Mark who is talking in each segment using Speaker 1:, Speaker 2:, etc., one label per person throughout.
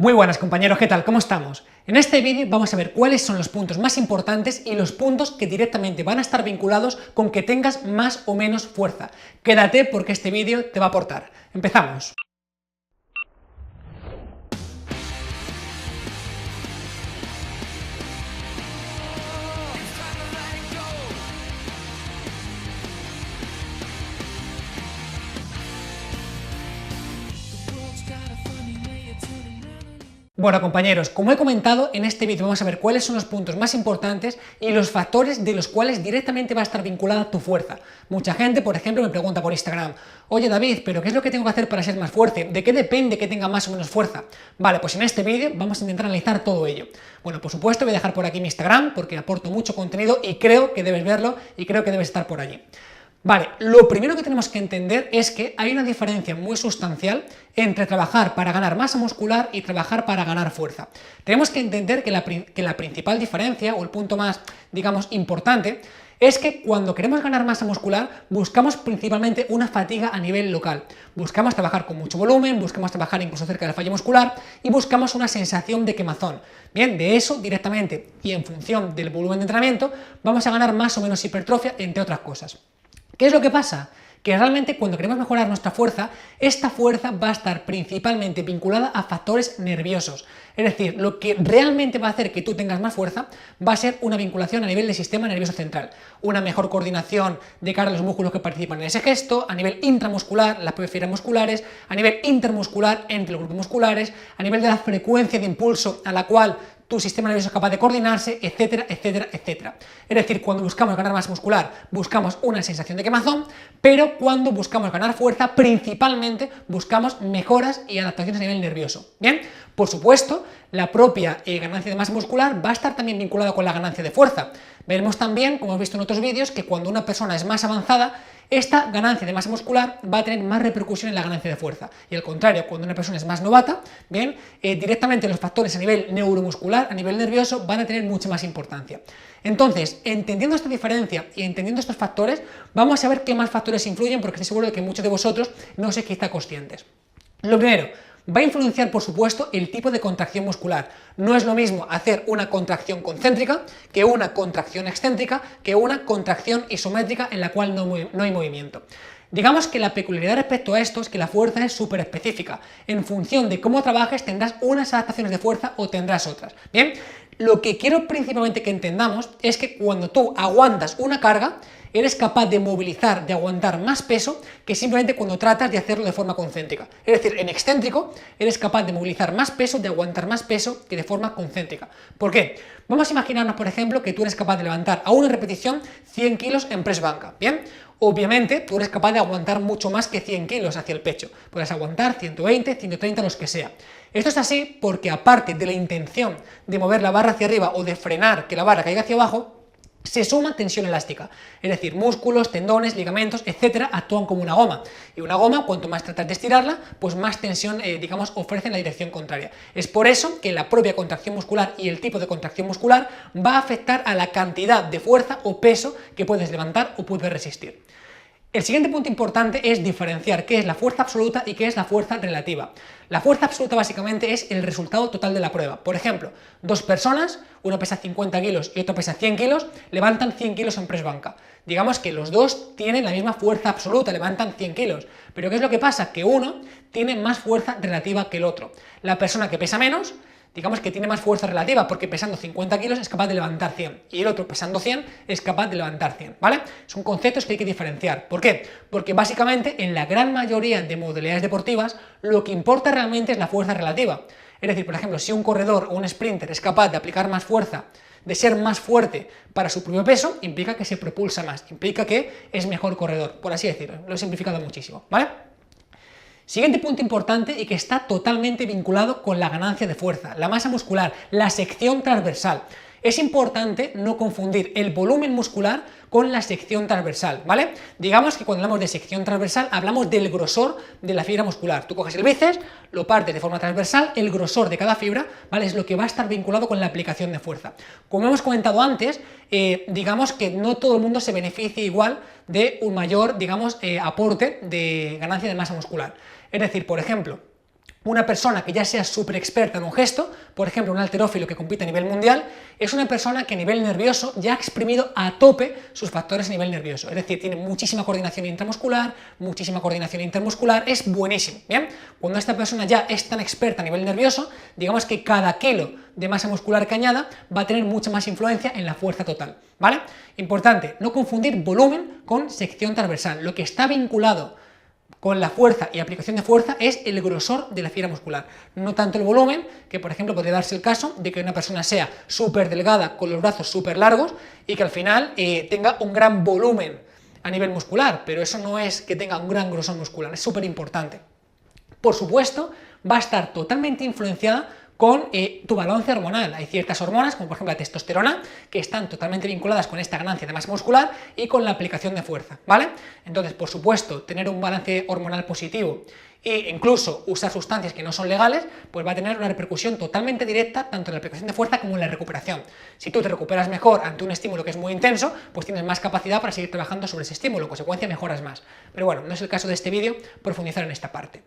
Speaker 1: Muy buenas compañeros, ¿qué tal? ¿Cómo estamos? En este vídeo vamos a ver cuáles son los puntos más importantes y los puntos que directamente van a estar vinculados con que tengas más o menos fuerza. Quédate porque este vídeo te va a aportar. ¡Empezamos! Bueno compañeros, como he comentado, en este vídeo vamos a ver cuáles son los puntos más importantes y los factores de los cuales directamente va a estar vinculada tu fuerza. Mucha gente, por ejemplo, me pregunta por Instagram: oye David, ¿pero qué es lo que tengo que hacer para ser más fuerte? ¿De qué depende que tenga más o menos fuerza? Vale, pues en este vídeo vamos a intentar analizar todo ello. Bueno, por supuesto voy a dejar por aquí mi Instagram porque aporto mucho contenido y creo que debes verlo y creo que debes estar por allí. Vale, lo primero que tenemos que entender es que hay una diferencia muy sustancial entre trabajar para ganar masa muscular y trabajar para ganar fuerza. Tenemos que entender que la principal diferencia, o el punto más, digamos, importante, es que cuando queremos ganar masa muscular buscamos principalmente una fatiga a nivel local. Buscamos trabajar con mucho volumen, buscamos trabajar incluso cerca del fallo muscular y buscamos una sensación de quemazón. Bien, de eso directamente y en función del volumen de entrenamiento vamos a ganar más o menos hipertrofia, entre otras cosas. ¿Qué es lo que pasa? Que realmente cuando queremos mejorar nuestra fuerza, esta fuerza va a estar principalmente vinculada a factores nerviosos. Es decir, lo que realmente va a hacer que tú tengas más fuerza va a ser una vinculación a nivel del sistema nervioso central, una mejor coordinación de cara a los músculos que participan en ese gesto, a nivel intramuscular, las propias fibras musculares, a nivel intermuscular, entre los grupos musculares, a nivel de la frecuencia de impulso a la cual tu sistema nervioso es capaz de coordinarse, etcétera, etcétera, etcétera. Es decir, cuando buscamos ganar masa muscular, buscamos una sensación de quemazón, pero cuando buscamos ganar fuerza, principalmente buscamos mejoras y adaptaciones a nivel nervioso. Bien, por supuesto, la propia ganancia de masa muscular va a estar también vinculada con la ganancia de fuerza. Veremos también, como hemos visto en otros vídeos, que cuando una persona es más avanzada, esta ganancia de masa muscular va a tener más repercusión en la ganancia de fuerza. Y al contrario, cuando una persona es más novata, bien, directamente los factores a nivel neuromuscular, a nivel nervioso, van a tener mucha más importancia. Entonces, entendiendo esta diferencia y entendiendo estos factores, vamos a ver qué más factores influyen, porque estoy seguro de que muchos de vosotros no sé qué está conscientes. Lo primero, va a influenciar, por supuesto, el tipo de contracción muscular. No es lo mismo hacer una contracción concéntrica que una contracción excéntrica, que una contracción isométrica en la cual no hay movimiento. Digamos que la peculiaridad respecto a esto es que la fuerza es súper específica. En función de cómo trabajes tendrás unas adaptaciones de fuerza o tendrás otras. Bien, lo que quiero principalmente que entendamos es que cuando tú aguantas una carga, eres capaz de movilizar, de aguantar más peso que simplemente cuando tratas de hacerlo de forma concéntrica. Es decir, en excéntrico eres capaz de movilizar más peso, de aguantar más peso que de forma concéntrica. ¿Por qué? Vamos a imaginarnos, por ejemplo, que tú eres capaz de levantar a una repetición 100 kilos en press banca, ¿bien? Obviamente, tú eres capaz de aguantar mucho más que 100 kilos hacia el pecho. Puedes aguantar 120, 130, los que sea. Esto es así porque, aparte de la intención de mover la barra hacia arriba o de frenar que la barra caiga hacia abajo, se suma tensión elástica, es decir, músculos, tendones, ligamentos, etcétera, actúan como una goma. Y una goma, cuanto más tratas de estirarla, pues más tensión, digamos, ofrece en la dirección contraria. Es por eso que la propia contracción muscular y el tipo de contracción muscular va a afectar a la cantidad de fuerza o peso que puedes levantar o puedes resistir. El siguiente punto importante es diferenciar qué es la fuerza absoluta y qué es la fuerza relativa. La fuerza absoluta básicamente es el resultado total de la prueba. Por ejemplo, dos personas, uno pesa 50 kilos y otro pesa 100 kilos, levantan 100 kilos en press banca. Digamos que los dos tienen la misma fuerza absoluta, levantan 100 kilos. Pero ¿qué es lo que pasa? Que uno tiene más fuerza relativa que el otro. La persona que pesa menos, digamos que tiene más fuerza relativa, porque pesando 50 kilos es capaz de levantar 100, y el otro pesando 100 es capaz de levantar 100, ¿vale? Son conceptos que hay que diferenciar. ¿Por qué? Porque básicamente en la gran mayoría de modalidades deportivas lo que importa realmente es la fuerza relativa. Es decir, por ejemplo, si un corredor o un sprinter es capaz de aplicar más fuerza, de ser más fuerte para su propio peso, implica que se propulsa más, implica que es mejor corredor, por así decirlo. Lo he simplificado muchísimo, ¿vale? Siguiente punto importante y que está totalmente vinculado con la ganancia de fuerza, la masa muscular, la sección transversal. Es importante no confundir el volumen muscular con la sección transversal, ¿vale? Digamos que cuando hablamos de sección transversal hablamos del grosor de la fibra muscular. Tú coges el bíceps, lo partes de forma transversal, el grosor de cada fibra, ¿vale? Es lo que va a estar vinculado con la aplicación de fuerza. Como hemos comentado antes, digamos que no todo el mundo se beneficia igual de un mayor, digamos, aporte de ganancia de masa muscular. Es decir, por ejemplo, Una persona que ya sea súper experta en un gesto, por ejemplo un halterófilo que compite a nivel mundial, es una persona que a nivel nervioso ya ha exprimido a tope sus factores a nivel nervioso, es decir, tiene muchísima coordinación intramuscular, muchísima coordinación intermuscular, es buenísimo, ¿bien? Cuando esta persona ya es tan experta a nivel nervioso, digamos que cada kilo de masa muscular que añada va a tener mucha más influencia en la fuerza total, ¿vale? Importante, no confundir volumen con sección transversal, lo que está vinculado con la fuerza y aplicación de fuerza es el grosor de la fibra muscular, no tanto el volumen, que por ejemplo podría darse el caso de que una persona sea súper delgada con los brazos súper largos y que al final tenga un gran volumen a nivel muscular, pero eso no es que tenga un gran grosor muscular, es súper importante. Por supuesto, va a estar totalmente influenciada con tu balance hormonal. Hay ciertas hormonas, como por ejemplo la testosterona, que están totalmente vinculadas con esta ganancia de masa muscular y con la aplicación de fuerza, ¿vale? Entonces, por supuesto, tener un balance hormonal positivo e incluso usar sustancias que no son legales, pues va a tener una repercusión totalmente directa tanto en la aplicación de fuerza como en la recuperación. Si tú te recuperas mejor ante un estímulo que es muy intenso, pues tienes más capacidad para seguir trabajando sobre ese estímulo, en consecuencia mejoras más. Pero bueno, no es el caso de este vídeo profundizar en esta parte.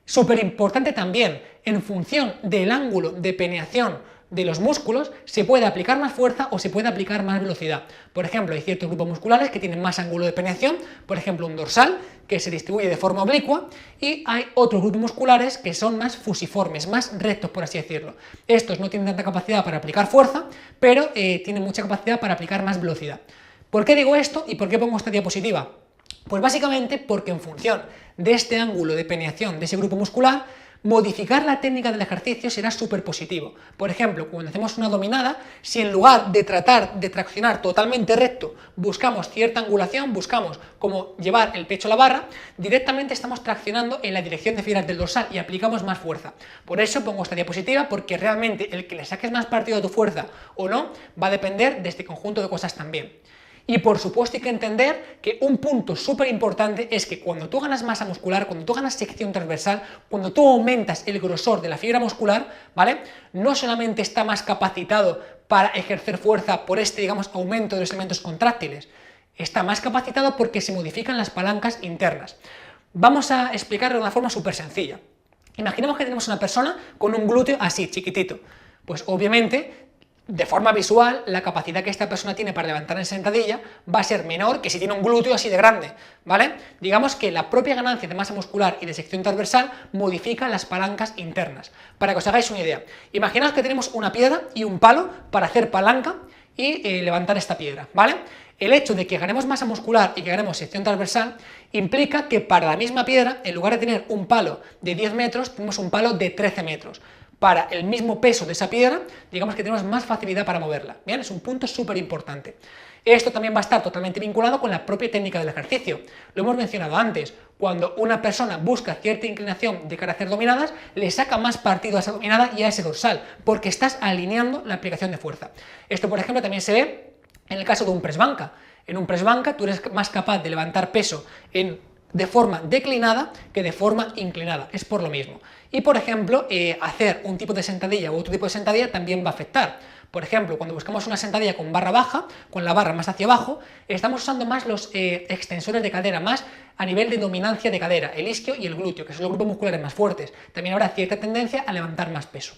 Speaker 1: Súper importante también, en función del ángulo de penetración de los músculos, se puede aplicar más fuerza o se puede aplicar más velocidad. Por ejemplo, hay ciertos grupos musculares que tienen más ángulo de penetración, por ejemplo un dorsal, que se distribuye de forma oblicua, y hay otros grupos musculares que son más fusiformes, más rectos, por así decirlo. Estos no tienen tanta capacidad para aplicar fuerza, pero tienen mucha capacidad para aplicar más velocidad. ¿Por qué digo esto y por qué pongo esta diapositiva? Pues básicamente porque en función de este ángulo de penetración de ese grupo muscular, modificar la técnica del ejercicio será súper positivo. Por ejemplo, cuando hacemos una dominada, si en lugar de tratar de traccionar totalmente recto, buscamos cierta angulación, buscamos como llevar el pecho a la barra, directamente estamos traccionando en la dirección de fibras del dorsal y aplicamos más fuerza. Por eso pongo esta diapositiva, porque realmente el que le saques más partido a tu fuerza o no, va a depender de este conjunto de cosas también. Y por supuesto hay que entender que un punto súper importante es que cuando tú ganas masa muscular, cuando tú ganas sección transversal, cuando tú aumentas el grosor de la fibra muscular, ¿vale? No solamente está más capacitado para ejercer fuerza por este, digamos, aumento de los elementos contráctiles, está más capacitado porque se modifican las palancas internas. Vamos a explicarlo de una forma súper sencilla. Imaginemos que tenemos una persona con un glúteo así, chiquitito. Pues obviamente, de forma visual, la capacidad que esta persona tiene para levantar en sentadilla va a ser menor que si tiene un glúteo así de grande, ¿vale? Digamos que la propia ganancia de masa muscular y de sección transversal modifica las palancas internas. Para que os hagáis una idea, imaginaos que tenemos una piedra y un palo para hacer palanca y levantar esta piedra, ¿vale? El hecho de que ganemos masa muscular y que ganemos sección transversal implica que para la misma piedra, en lugar de tener un palo de 10 metros, tenemos un palo de 13 metros. Para el mismo peso de esa piedra, digamos que tenemos más facilidad para moverla. Bien, es un punto súper importante. Esto también va a estar totalmente vinculado con la propia técnica del ejercicio. Lo hemos mencionado antes, cuando una persona busca cierta inclinación de cara a hacer dominadas, le saca más partido a esa dominada y a ese dorsal, porque estás alineando la aplicación de fuerza. Esto, por ejemplo, también se ve en el caso de un press banca. En un press banca tú eres más capaz de levantar peso de forma declinada que de forma inclinada, es por lo mismo. Y por ejemplo, hacer un tipo de sentadilla u otro tipo de sentadilla también va a afectar. Por ejemplo, cuando buscamos una sentadilla con barra baja, con la barra más hacia abajo, estamos usando más los extensores de cadera, más a nivel de dominancia de cadera, el isquio y el glúteo, que son los grupos musculares más fuertes. También habrá cierta tendencia a levantar más peso.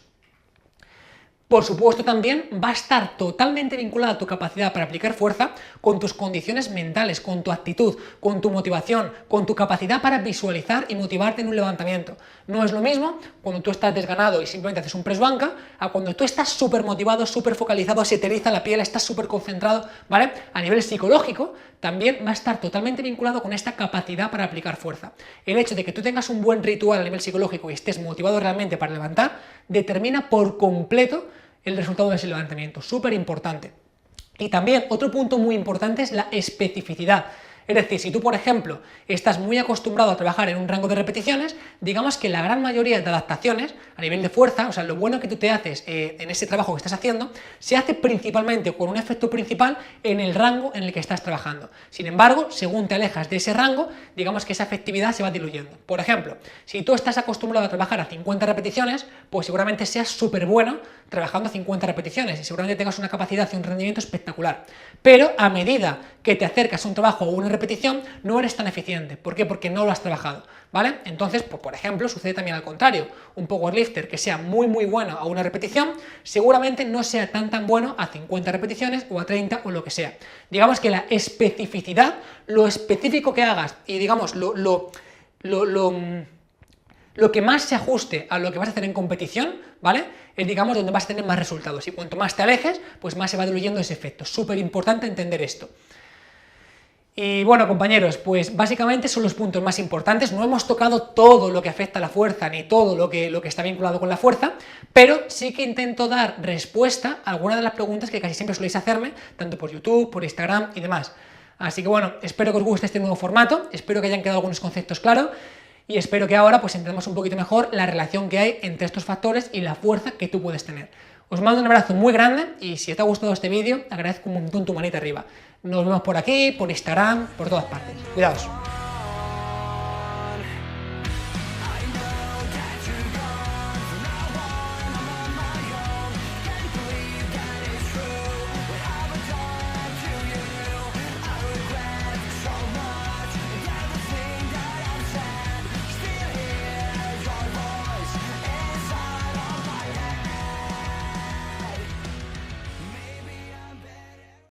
Speaker 1: Por supuesto, también va a estar totalmente vinculada tu capacidad para aplicar fuerza con tus condiciones mentales, con tu actitud, con tu motivación, con tu capacidad para visualizar y motivarte en un levantamiento. No es lo mismo cuando tú estás desganado y simplemente haces un press banca, a cuando tú estás súper motivado, súper focalizado, se te eriza la piel, estás súper concentrado, ¿vale? A nivel psicológico, también va a estar totalmente vinculado con esta capacidad para aplicar fuerza. El hecho de que tú tengas un buen ritual a nivel psicológico y estés motivado realmente para levantar, determina por completo el resultado de ese levantamiento, súper importante. Y también otro punto muy importante es la especificidad. Es decir, si tú, por ejemplo, estás muy acostumbrado a trabajar en un rango de repeticiones, digamos que la gran mayoría de adaptaciones a nivel de fuerza, o sea, lo bueno que tú te haces en ese trabajo que estás haciendo, se hace principalmente con un efecto principal en el rango en el que estás trabajando. Sin embargo, según te alejas de ese rango, digamos que esa efectividad se va diluyendo. Por ejemplo, si tú estás acostumbrado a trabajar a 50 repeticiones, pues seguramente seas súper bueno trabajando a 50 repeticiones y seguramente tengas una capacidad y un rendimiento espectacular. Pero a medida que te acercas a un trabajo o una repetición, no eres tan eficiente. ¿Por qué? Porque no lo has trabajado, ¿vale? Entonces, pues, por ejemplo, sucede también al contrario. Un powerlifter que sea muy bueno a una repetición, seguramente no sea tan bueno a 50 repeticiones o a 30 o lo que sea. Digamos que la especificidad, lo específico que hagas y digamos lo que más se ajuste a lo que vas a hacer en competición, ¿vale? Es, digamos, donde vas a tener más resultados. Y cuanto más te alejes, pues más se va diluyendo ese efecto. Súper importante entender esto. Y bueno, compañeros, pues básicamente son los puntos más importantes. No hemos tocado todo lo que afecta a la fuerza, ni todo lo que está vinculado con la fuerza, pero sí que intento dar respuesta a algunas de las preguntas que casi siempre soléis hacerme, tanto por YouTube, por Instagram y demás. Así que bueno, espero que os guste este nuevo formato, espero que hayan quedado algunos conceptos claros, y espero que ahora pues entendamos un poquito mejor la relación que hay entre estos factores y la fuerza que tú puedes tener. Os mando un abrazo muy grande y si te ha gustado este vídeo, agradezco un montón tu manita arriba. Nos vemos por aquí, por Instagram, por todas partes. Cuidaos.